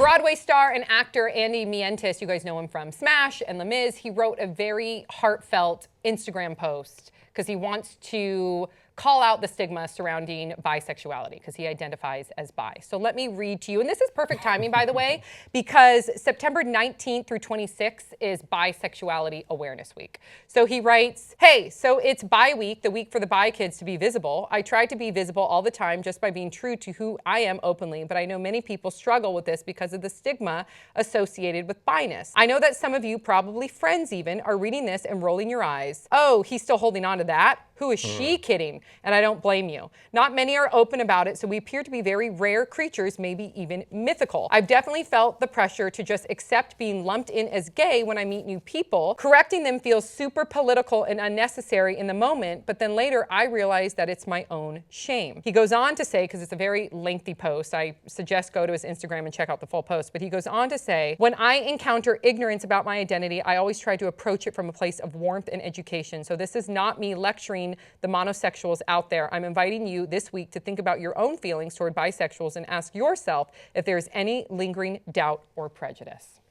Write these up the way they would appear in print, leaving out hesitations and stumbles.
Broadway star and actor Andy Mientus, you guys know him from Smash and Les Mis, he wrote a very heartfelt Instagram post because he wants to call out the stigma surrounding bisexuality because he identifies as bi. So let me read to you, and this is perfect timing, by the way, because September 19th through 26th is Bisexuality Awareness Week. So he writes, hey, so it's bi week, the week for the bi kids to be visible. I try to be visible all the time just by being true to who I am openly, but I know many people struggle with this because of the stigma associated with bi-ness. I know that some of you, probably friends even, are reading this and rolling your eyes. Oh, he's still holding on to that? Who is she kidding? And I don't blame you. Not many are open about it, so we appear to be very rare creatures, maybe even mythical. I've definitely felt the pressure to just accept being lumped in as gay when I meet new people. Correcting them feels super political and unnecessary in the moment, but then later I realize that it's my own shame. He goes on to say, because it's a very lengthy post, I suggest go to his Instagram and check out the full post, but he goes on to say, when I encounter ignorance about my identity, I always try to approach it from a place of warmth and education. So this is not me lecturing the monosexuals out there. I'm inviting you this week to think about your own feelings toward bisexuals and ask yourself if there's any lingering doubt or prejudice.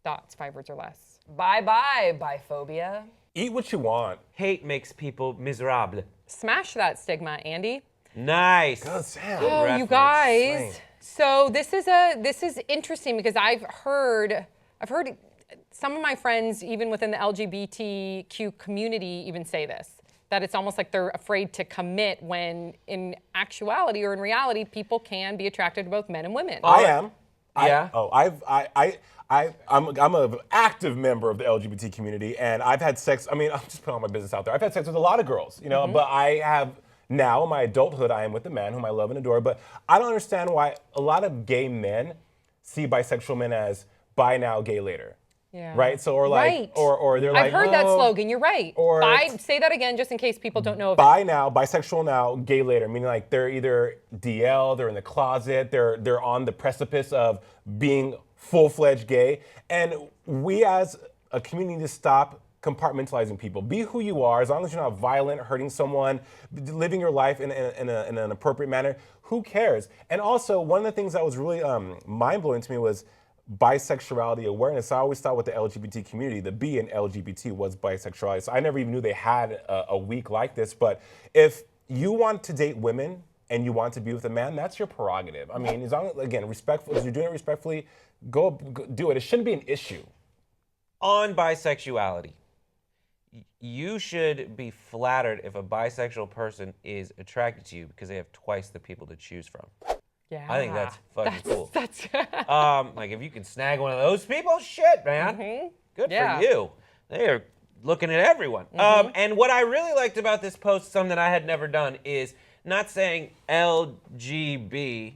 Thoughts, 5 words or less. Bye-bye, biphobia. Eat what you want. Hate makes people miserable. Smash that stigma, Andy. Nice. Good sound. Oh, you guys. So this is interesting because I've heard some of my friends, even within the LGBTQ community, even say this. That it's almost like they're afraid to commit when in actuality or in reality, people can be attracted to both men and women. I am. Yeah. I'm an active member of the LGBT community, and I've had sex. I mean, I'm just putting all my business out there. I've had sex with a lot of girls, you know, but I have now in my adulthood, I am with a man whom I love and adore. But I don't understand why a lot of gay men see bisexual men as bi now, gay later. Yeah. Right? So, or like, right. or they're like, I've heard that slogan. You're right. Or say that again, just in case people don't know. Bi now, bisexual now, gay later. Meaning like they're either DL, they're in the closet, they're on the precipice of being full-fledged gay. And we as a community need to stop compartmentalizing people. Be who you are, as long as you're not violent, hurting someone, living your life in an appropriate manner. Who cares? And also, one of the things that was really mind-blowing to me was bisexuality awareness. I always thought with the LGBT community, the B in LGBT was bisexuality. So I never even knew they had a week like this. But if you want to date women and you want to be with a man, that's your prerogative. I mean, as long as, again, respectful, if you're doing it respectfully, go do it. It shouldn't be an issue. On bisexuality, you should be flattered if a bisexual person is attracted to you because they have twice the people to choose from. Yeah. I think that's fucking cool. That's like if you can snag one of those people, shit, man. Good for you. They are looking at everyone. And what I really liked about this post, something that I had never done, is not saying LGB.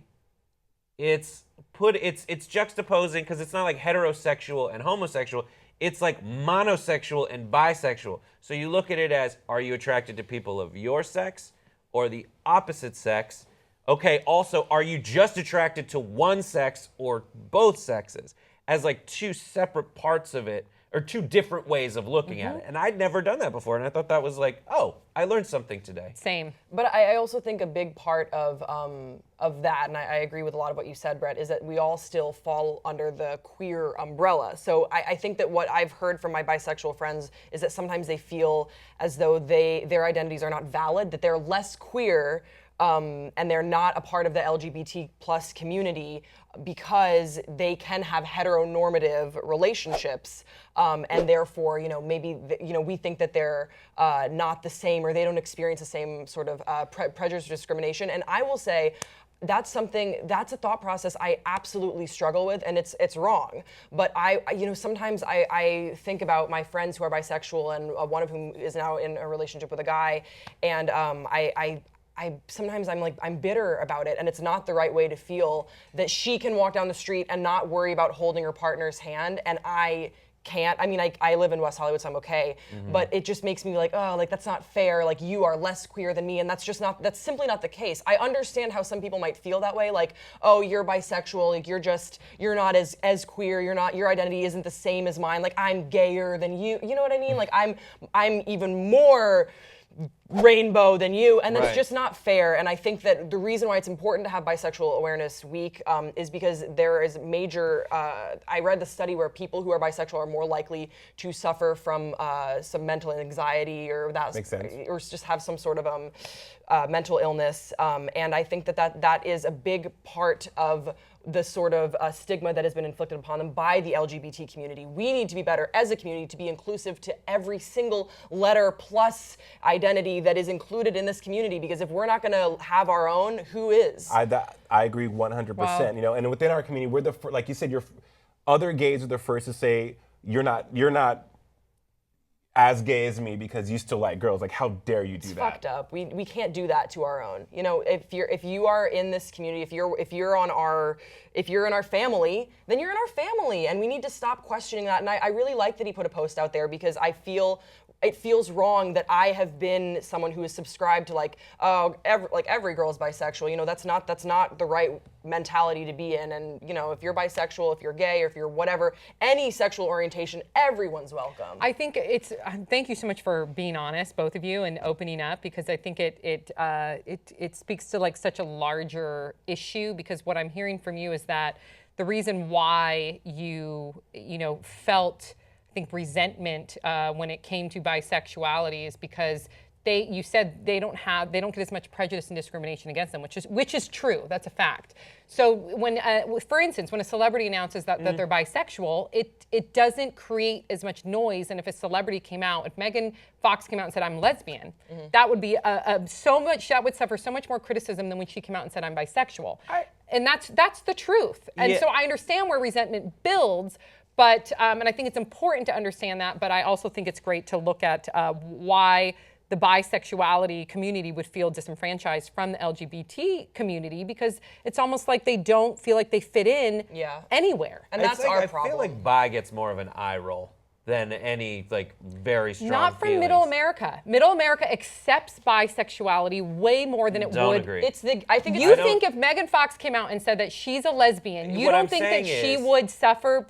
It's juxtaposing because it's not like heterosexual and homosexual. It's like monosexual and bisexual. So you look at it as, are you attracted to people of your sex or the opposite sex? Okay, also, are you just attracted to one sex or both sexes? As like two separate parts of it, or two different ways of looking at it. And I'd never done that before, and I thought that was like, oh, I learned something today. Same. But I also think a big part of that, and I agree with a lot of what you said, Brett, is that we all still fall under the queer umbrella. So I think that what I've heard from my bisexual friends is that sometimes they feel as though their identities are not valid, that they're less queer, and they're not a part of the LGBT plus community because they can have heteronormative relationships, and therefore, maybe we think that they're not the same, or they don't experience the same sort of prejudice or discrimination. And I will say, that's a thought process I absolutely struggle with, and it's wrong. But sometimes I think about my friends who are bisexual, and one of whom is now in a relationship with a guy, and sometimes I'm bitter about it, and it's not the right way to feel that she can walk down the street and not worry about holding her partner's hand, and I can't. I mean, I live in West Hollywood, so I'm okay, but it just makes me like, oh, like that's not fair. Like you are less queer than me, and that's simply not the case. I understand how some people might feel that way, like, oh, you're bisexual, like you're not as queer, your identity isn't the same as mine. Like I'm gayer than you. You know what I mean? Like I'm even more rainbow than you, and that's Right. just not fair. And I think that the reason why it's important to have Bisexual Awareness Week is because there is major. I read the study where people who are bisexual are more likely to suffer from some mental anxiety or Makes sense. or just have some sort of mental illness. And I think that is a big part of the sort of stigma that has been inflicted upon them by the LGBT community. We need to be better as a community to be inclusive to every single letter plus identity that is included in this community, because if we're not going to have our own, who is? I agree 100%. Wow. You know, and within our community, we're like you said, other gays are the first to say you're not as gay as me because you still like girls. Like, how dare you do that? Fucked up. We can't do that to our own. You know, if you are in this community, if you're in our family, then you're in our family, and we need to stop questioning that. And I really like that he put a post out there, because I feel it feels wrong that I have been someone who is subscribed to every girl's bisexual. You know, that's not the right mentality to be in. And you know, if you're bisexual, if you're gay, or if you're whatever, any sexual orientation, everyone's welcome. I think it's. Thank you so much for being honest, both of you, and opening up, because I think it speaks to like such a larger issue. Because what I'm hearing from you is that the reason why you felt, I think, resentment when it came to bisexuality is because you said they don't get as much prejudice and discrimination against them, which is true. That's a fact. So when, for instance, when a celebrity announces that they're bisexual, it doesn't create as much noise. And if a celebrity came out, if Megan Fox came out and said I'm lesbian, that would be that would suffer so much more criticism than when she came out and said I'm bisexual. And that's the truth. And Yeah. so I understand where resentment builds. But, and I think it's important to understand that, but I also think it's great to look at why the bisexuality community would feel disenfranchised from the LGBT community, because it's almost like they don't feel like they fit in anywhere. And that's our problem. I feel like bi gets more of an eye roll than any like very strong Not from feelings. Middle America. Middle America accepts bisexuality way more than it Don't would. agree. You think if Megan Fox came out and said that she's a lesbian, you What don't I'm think that saying she is- would suffer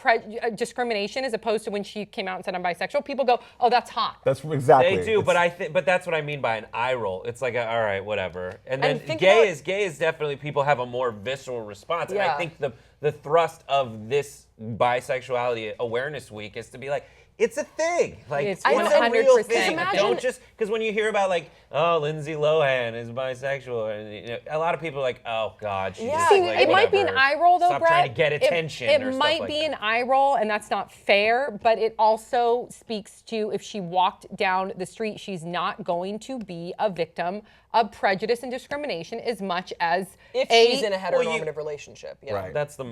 discrimination as opposed to when she came out and said I'm bisexual? People go, oh, that's hot. That's exactly. They do, It's- but that's what I mean by an eye roll. It's like, all right, whatever. And then think gay about- is definitely, people have a more visceral response. And I Yeah. think the thrust of this Bisexuality Awareness Week is to be like, it's a thing. Like, It's a 100% real thing. Imagine- Don't just, because when you hear about like, oh, Lindsay Lohan is bisexual, and you know, a lot of people are like, oh God, she's just See, like, it might be an whatever. ie roll though, Stop Brett. trying to get attention. It or stuff might like be that. an eye roll, and that's not fair. But it also speaks to if she walked down the street, she's not going to be a victim of prejudice and discrimination as much as if she's in a heteronormative relationship. Yeah. Right. That's the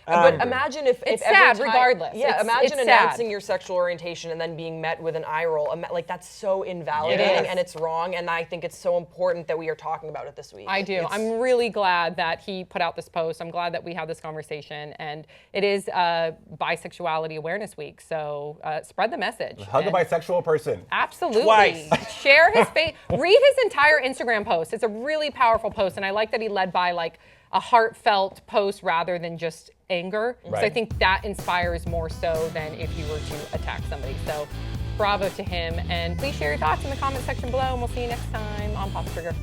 But imagine if It's every sad time- regardless. Yeah, It's imagine sad. announcing your sexual orientation and then being met with an eye roll. Like, that's so invalidating, Yes. and it's wrong. And I think it's so important that we are talking about it this week. I do. I'm really glad that he put out this post. I'm glad that we had this conversation, and it is Bisexuality Awareness Week. So spread the message. Hug a And- bisexual person. Absolutely. Twice. Share his face. Read his entire Instagram post. It's a really powerful post, and I like that he led by like a heartfelt post rather than just anger. So I Right. think that inspires more so than if you were to attack somebody. So bravo to him, and please share your thoughts in the comment section below, and we'll see you next time on Pop Trigger.